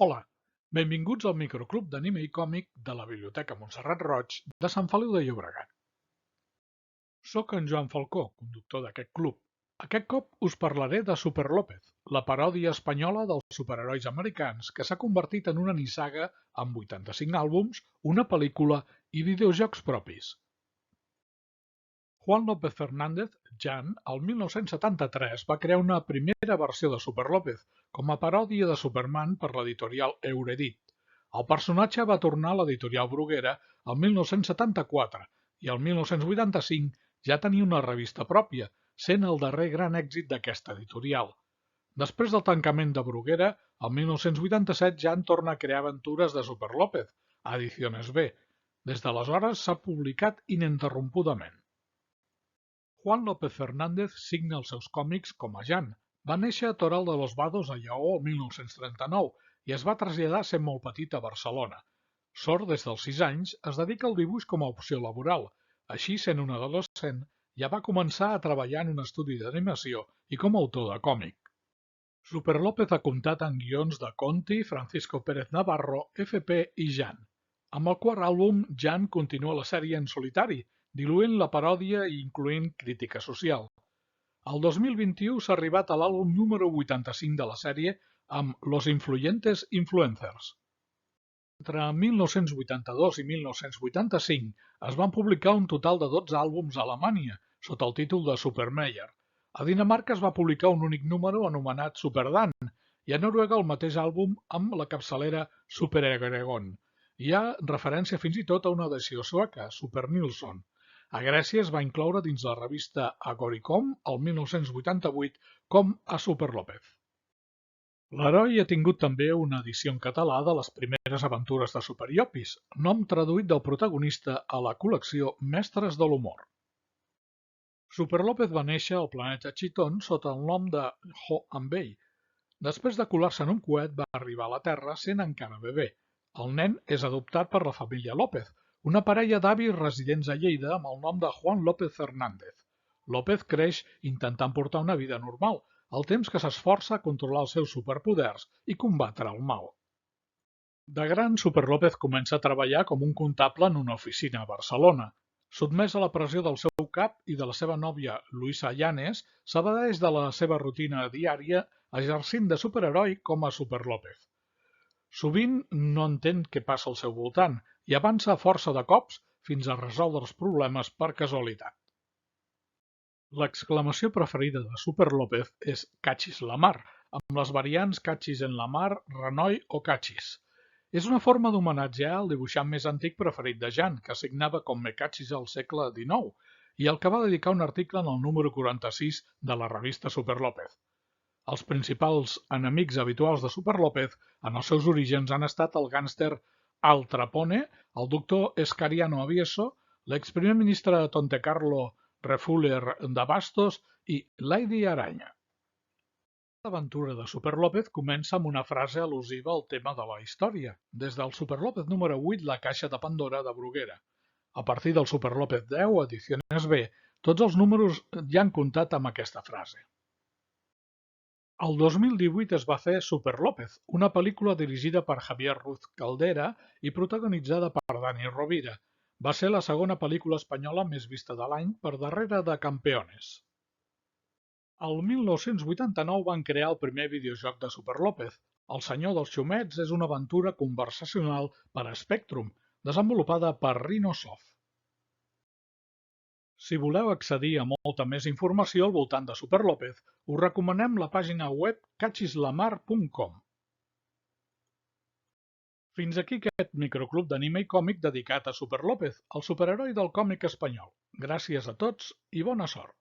Hola, benvinguts al microclub d'anime i còmic de la Biblioteca Montserrat Roig de Sant Feliu de Llobregat. Soc en Joan Falcó, conductor d'aquest club. Aquest cop us parlaré de Super López, la paròdia espanyola dels superherois americans que s'ha convertit en una nissaga amb 85 àlbums, una pel·lícula i videojocs propis. Juan López Fernández, Jan, el 1973 va crear una primera versió de Super López com a paròdia de Superman per l'editorial Euredit. El personatge va tornar a l'editorial Bruguera el 1974 i el 1985 ja tenia una revista pròpia, sent el darrer gran èxit d'aquesta editorial. Després del tancament de Bruguera, el 1987 Jan torna a crear aventures de Super López, a Ediciones B. Des d'aleshores s'ha publicat ininterrompudament. Juan López Fernández signa els seus còmics com a Jan. Va néixer a Toral de los Vados, a Lleó, el 1939 i es va traslladar sent molt petit a Barcelona. Sord des dels 6 anys, es dedica al dibuix com a opció laboral. Així, sent un adolescent, ja va començar a treballar en un estudi d'animació i com a autor de còmic. Super López ha comptat amb guions de Conti, Francisco Pérez Navarro, FP i Jan. Amb el quart àlbum, Jan continua la sèrie en solitari, diluint la paròdia i incloent crítica social. El 2021 s'ha arribat a l'àlbum número 85 de la sèrie amb Los Influyentes Influencers. Entre 1982 i 1985 es van publicar un total de 12 àlbums a Alemanya, sota el títol de Supermeyer. A Dinamarca es va publicar un únic número anomenat Superdan i a Noruega el mateix àlbum amb la capçalera Superegregon. Hi ha referència fins i tot a una edició sueca, Super Nilsson. A Grècia es va incloure dins la revista Agoricom el 1988 com a Super López. L'heroi ha tingut també una edició en català de les primeres aventures de Super Llopis, nom traduït del protagonista a la col·lecció Mestres de l'Humor. Super López va néixer al planeta Chiton sota el nom de Ho Ambei. Després de colar-se en un coet va arribar a la Terra sent encara bebè. El nen és adoptat per la família López, una parella d'avis residents a Lleida amb el nom de Juan López Fernández. López creix intentant portar una vida normal, al temps que s'esforça a controlar els seus superpoders i combatre el mal. De gran, Super López comença a treballar com un comptable en una oficina a Barcelona. Sotmès a la pressió del seu cap i de la seva nòvia Luisa Llanes, s'evadeix de la seva rutina diària exercint de superheroi com a Super López. Sovint no entén què passa al seu voltant i avança a força de cops fins a resoldre els problemes per casualitat. L'exclamació preferida de Super López és Cachis la mar, amb les variants Cachis en la mar, Renoi o Cachis. És una forma d'homenatjar el dibuixant més antic preferit de Jan, que signava com Me Cachis al segle XIX, i el que va dedicar un article en el número 46 de la revista Super López. Els principals enemics habituals de Super López en els seus orígens han estat el gàngster Al Trapone, el doctor Escariano Avieso, l'exprimer ministre Tontecarlo Refuller de Bastos i Lady Aranya. L'aventura de Super López comença amb una frase al·lusiva al tema de la història, des del Super López número 8, La caixa de Pandora de Bruguera. A partir del Super López 10, Ediciones B, tots els números ja han comptat amb aquesta frase. El 2018 es va fer Super López, una pel·lícula dirigida per Javier Ruz Caldera i protagonitzada per Dani Rovira. Va ser la segona pel·lícula espanyola més vista de l'any per darrere de Campeones. El 1989 van crear el primer videojoc de Super López. El Senyor dels Xumets és una aventura conversacional per a Spectrum, desenvolupada per Rhinosoft. Si voleu accedir a molta més informació al voltant de Super López, us recomanem la pàgina web cachislamar.com. Fins aquí aquest microclub d'anime i còmic dedicat a Super López, el superheroi del còmic espanyol. Gràcies a tots i bona sort!